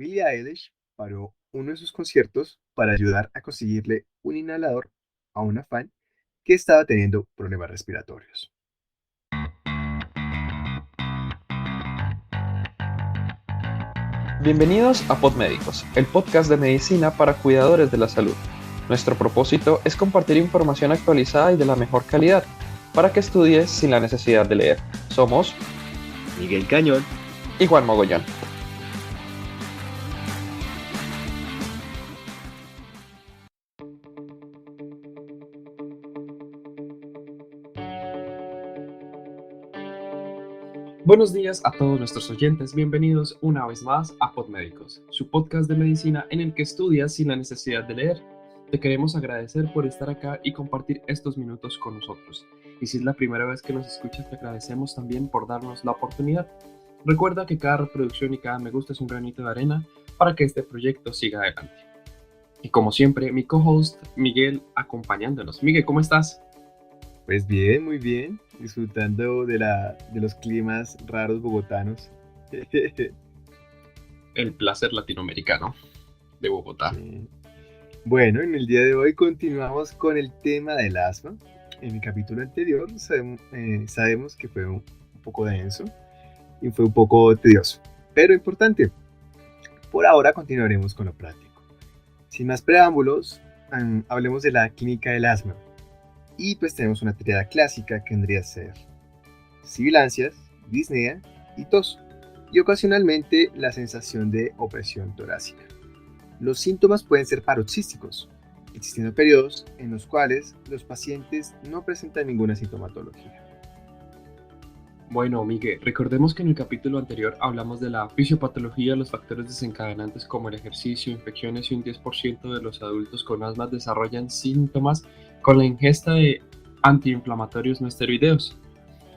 Billie Eilish paró uno de sus conciertos para ayudar a conseguirle un inhalador a una fan que estaba teniendo problemas respiratorios. Bienvenidos a Podmédicos, el podcast de medicina para cuidadores de la salud. Nuestro propósito es compartir información actualizada y de la mejor calidad para que estudies sin la necesidad de leer. Somos Miguel Cañón. y Juan Mogollón. Buenos días a todos nuestros oyentes, bienvenidos una vez más a Podmédicos, su podcast de medicina en el que estudias sin la necesidad de leer. Te queremos agradecer por estar acá y compartir estos minutos con nosotros. Y si es la primera vez que nos escuchas, te agradecemos también por darnos la oportunidad. Recuerda que cada reproducción y cada me gusta es un granito de arena para que este proyecto siga adelante. Y como siempre, mi co-host Miguel acompañándonos. Miguel, ¿cómo estás? Pues bien, muy bien, disfrutando de los climas raros bogotanos. El placer latinoamericano de Bogotá. Sí. Bueno, en el día de hoy continuamos con el tema del asma. En el capítulo anterior sabemos que fue un poco denso y fue un poco tedioso, pero importante. Por ahora continuaremos con lo práctico. Sin más preámbulos, hablemos de la clínica del asma. Y pues tenemos una triada clásica que vendría a ser sibilancias, disnea y tos, y ocasionalmente la sensación de opresión torácica. Los síntomas pueden ser paroxísticos, existiendo periodos en los cuales los pacientes no presentan ninguna sintomatología. Bueno, Miguel, recordemos que en el capítulo anterior hablamos de la fisiopatología, los factores desencadenantes como el ejercicio, infecciones y un 10% de los adultos con asma desarrollan síntomas con la ingesta de antiinflamatorios no esteroideos.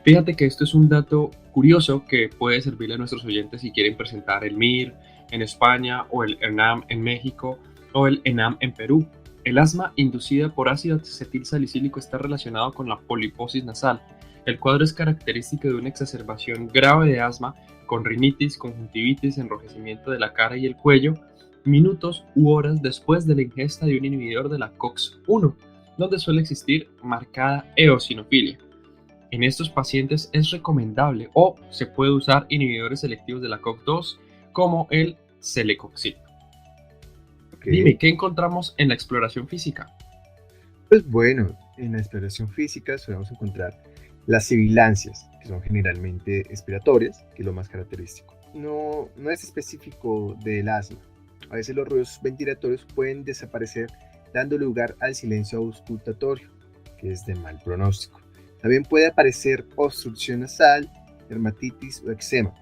Fíjate que esto es un dato curioso que puede servirle a nuestros oyentes si quieren presentar el MIR en España o el ENAM en México o el ENAM en Perú. El asma inducida por ácido acetilsalicílico está relacionado con la poliposis nasal. El cuadro es característico de una exacerbación grave de asma con rinitis, conjuntivitis, enrojecimiento de la cara y el cuello, minutos u horas después de la ingesta de un inhibidor de la COX-1, donde suele existir marcada eosinofilia. En estos pacientes es recomendable o se puede usar inhibidores selectivos de la COX-2 como el celecoxib. Ok, Dime, ¿qué encontramos en la exploración física? pues bueno, en la exploración física solemos encontrar las sibilancias, que son generalmente expiratorias, que es lo más característico. No es específico del asma. A veces los ruidos ventilatorios pueden desaparecer dando lugar al silencio auscultatorio, que es de mal pronóstico. También puede aparecer obstrucción nasal, dermatitis o eczema,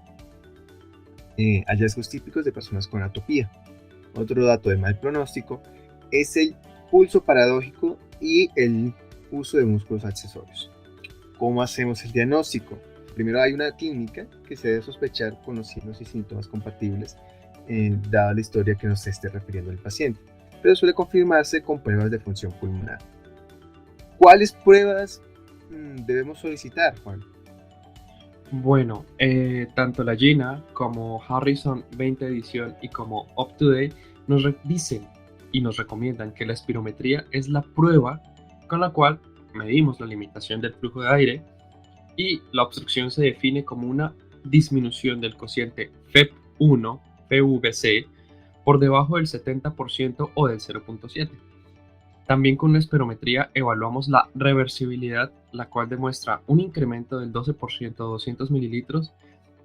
hallazgos típicos de personas con atopía. Otro dato de mal pronóstico es el pulso paradójico y el uso de músculos accesorios. ¿Cómo hacemos el diagnóstico? Primero hay una clínica que se debe sospechar con los signos y síntomas compatibles, dada la historia que nos esté refiriendo el paciente, pero suele confirmarse con pruebas de función pulmonar. ¿Cuáles pruebas debemos solicitar, Juan? Bueno, tanto la GINA como Harrison 20 edición y como UpToDate dicen y nos recomiendan que la espirometría es la prueba con la cual medimos la limitación del flujo de aire y la obstrucción se define como una disminución del cociente FEP1, FVC, por debajo del 70% o del 0.7. También con una espirometría evaluamos la reversibilidad, la cual demuestra un incremento del 12% a 200 mililitros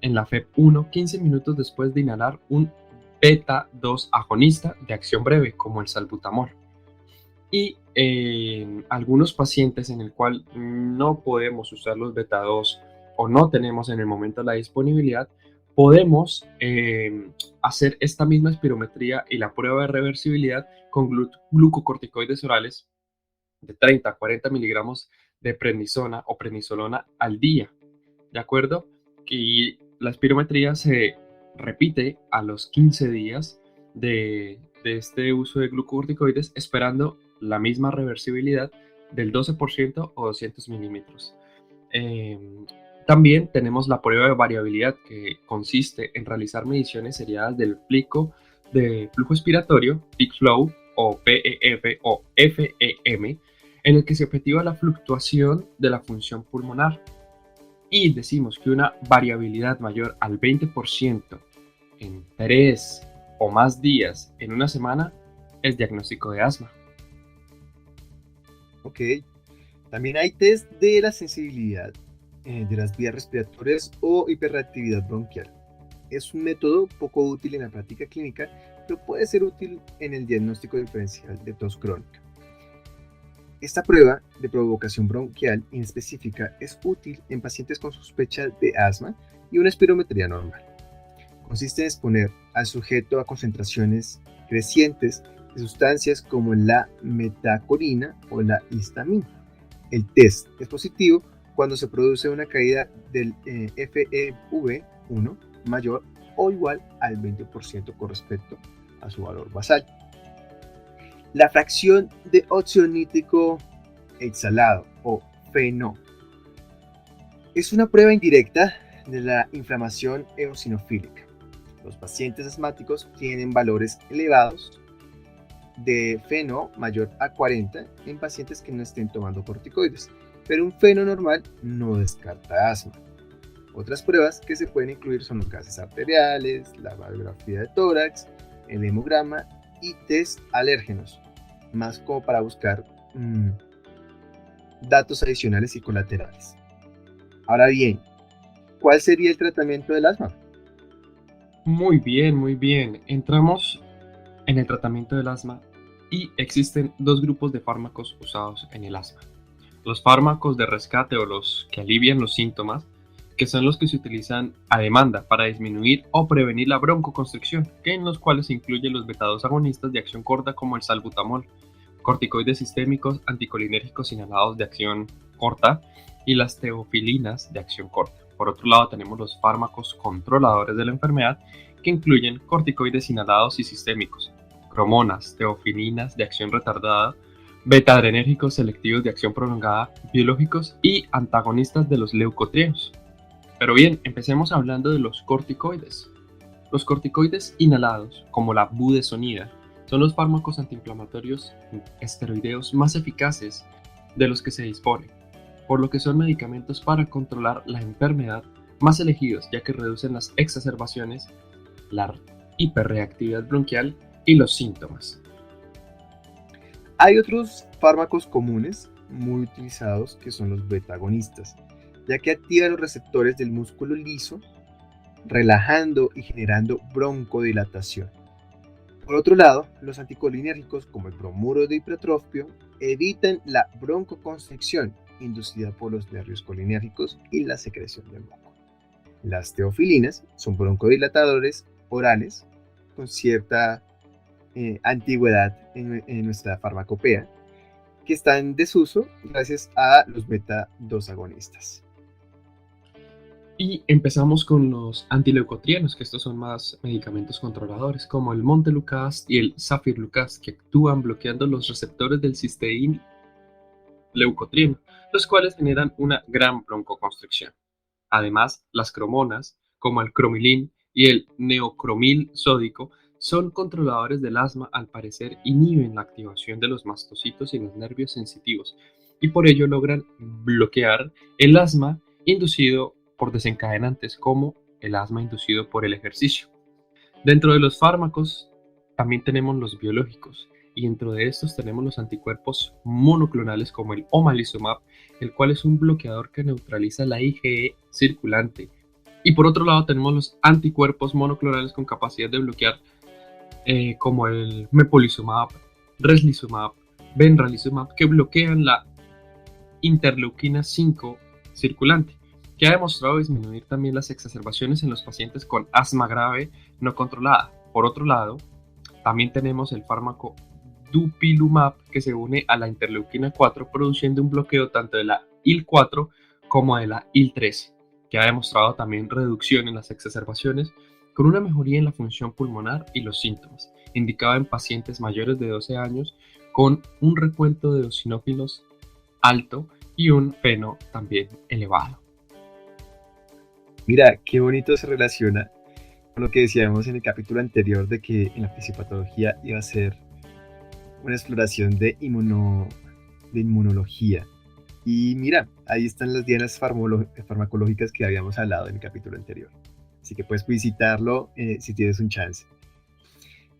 en la FEP1 15 minutos después de inhalar un beta-2 agonista de acción breve, como el salbutamol. Y en algunos pacientes en el cual no podemos usar los beta-2 o no tenemos en el momento la disponibilidad, podemos hacer esta misma espirometría y la prueba de reversibilidad con glucocorticoides orales de 30 a 40 miligramos de prednisona o prednisolona al día, ¿de acuerdo? Y la espirometría se repite a los 15 días de este uso de glucocorticoides, esperando la misma reversibilidad del 12% o 200 milímetros. Eh, También tenemos la prueba de variabilidad, que consiste en realizar mediciones seriadas del plico de flujo expiratorio, peak flow o PEF o FEM, en el que se objetiva la fluctuación de la función pulmonar. Y decimos que una variabilidad mayor al 20% en 3 o más días en una semana es diagnóstico de asma. Ok. También hay test de la sensibilidad de las vías respiratorias o hiperreactividad bronquial. Es un método poco útil en la práctica clínica, pero puede ser útil en el diagnóstico diferencial de tos crónica. Esta prueba de provocación bronquial inespecífica es útil en pacientes con sospecha de asma y una espirometría normal. Consiste en exponer al sujeto a concentraciones crecientes de sustancias como la metacorina o la histamina. El test es positivo cuando se produce una caída del FEV1 mayor o igual al 20% con respecto a su valor basal. La fracción de óxido nítrico exhalado o FeNO es una prueba indirecta de la inflamación eosinofílica. Los pacientes asmáticos tienen valores elevados de FeNO mayor a 40 en pacientes que no estén tomando corticoides, pero un FeNO normal no descarta asma. Otras pruebas que se pueden incluir son los gases arteriales, la radiografía de tórax, el hemograma y test alérgenos, más como para buscar datos adicionales y colaterales. Ahora bien, ¿cuál sería el tratamiento del asma? Muy bien, muy bien. Entramos en el tratamiento del asma y existen dos grupos de fármacos usados en el asma. Los fármacos de rescate o los que alivian los síntomas, que son los que se utilizan a demanda para disminuir o prevenir la broncoconstricción, que en los cuales se incluyen los beta-2 agonistas de acción corta como el salbutamol, corticoides sistémicos anticolinérgicos inhalados de acción corta y las teofilinas de acción corta. Por otro lado, tenemos los fármacos controladores de la enfermedad, que incluyen corticoides inhalados y sistémicos, cromonas, teofilinas de acción retardada, beta-adrenérgicos selectivos de acción prolongada, biológicos y antagonistas de los leucotrienos. Pero bien, empecemos hablando de los corticoides. Los corticoides inhalados, como la budesonida, son los fármacos antiinflamatorios esteroideos más eficaces de los que se dispone, por lo que son medicamentos para controlar la enfermedad más elegidos, ya que reducen las exacerbaciones, la hiperreactividad bronquial y los síntomas. Hay otros fármacos comunes muy utilizados que son los beta-agonistas, ya que activan los receptores del músculo liso, relajando y generando broncodilatación. Por otro lado, los anticolinérgicos como el bromuro de hipertrofio evitan la broncoconstricción inducida por los nervios colinérgicos y la secreción de moco. Las teofilinas son broncodilatadores orales con cierta antigüedad en nuestra farmacopea, que está en desuso gracias a los beta-2 agonistas. Y empezamos con los antileucotrienos, que estos son más medicamentos controladores, como el montelukast y el zafirlukast, que actúan bloqueando los receptores del cisteína leucotrieno, los cuales generan una gran broncoconstricción. Además, las cromonas, como el cromilin y el neocromil sódico, son controladores del asma. Al parecer inhiben la activación de los mastocitos y los nervios sensitivos, y por ello logran bloquear el asma inducido por desencadenantes como el asma inducido por el ejercicio. Dentro de los fármacos también tenemos los biológicos, y dentro de estos tenemos los anticuerpos monoclonales como el omalizumab, el cual es un bloqueador que neutraliza la IgE circulante. Y por otro lado tenemos los anticuerpos monoclonales con capacidad de bloquear como el mepolizumab, reslizumab, benralizumab, que bloquean la interleuquina 5 circulante, que ha demostrado disminuir también las exacerbaciones en los pacientes con asma grave no controlada. Por otro lado, también tenemos el fármaco dupilumab, que se une a la interleuquina 4, produciendo un bloqueo tanto de la IL-4 como de la IL-13, que ha demostrado también reducción en las exacerbaciones, con una mejoría en la función pulmonar y los síntomas, indicado en pacientes mayores de 12 años con un recuento de eosinófilos alto y un FeNO también elevado. Mira, qué bonito se relaciona lo que decíamos en el capítulo anterior de que en la fisiopatología iba a ser una exploración de inmunología. Y mira, ahí están las dianas farmacológicas que habíamos hablado en el capítulo anterior. Así que puedes visitarlo si tienes un chance.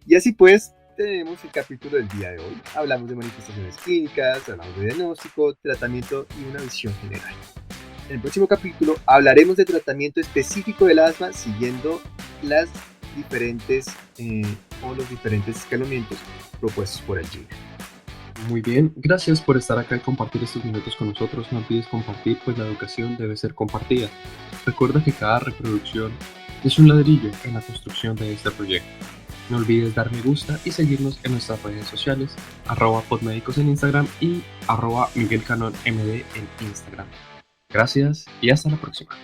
Y así pues, tenemos el capítulo del día de hoy. Hablamos de manifestaciones clínicas, hablamos de diagnóstico, tratamiento y una visión general. En el próximo capítulo hablaremos de tratamiento específico del asma siguiendo las diferentes o los diferentes escalonamientos propuestos por el GINA. Muy bien, gracias por estar acá y compartir estos minutos con nosotros. No olvides compartir, pues la educación debe ser compartida. Recuerda que cada reproducción es un ladrillo en la construcción de este proyecto. No olvides dar me gusta y seguirnos en nuestras redes sociales, @podmédicos en Instagram y @MiguelCanonMD en Instagram. Gracias y hasta la próxima.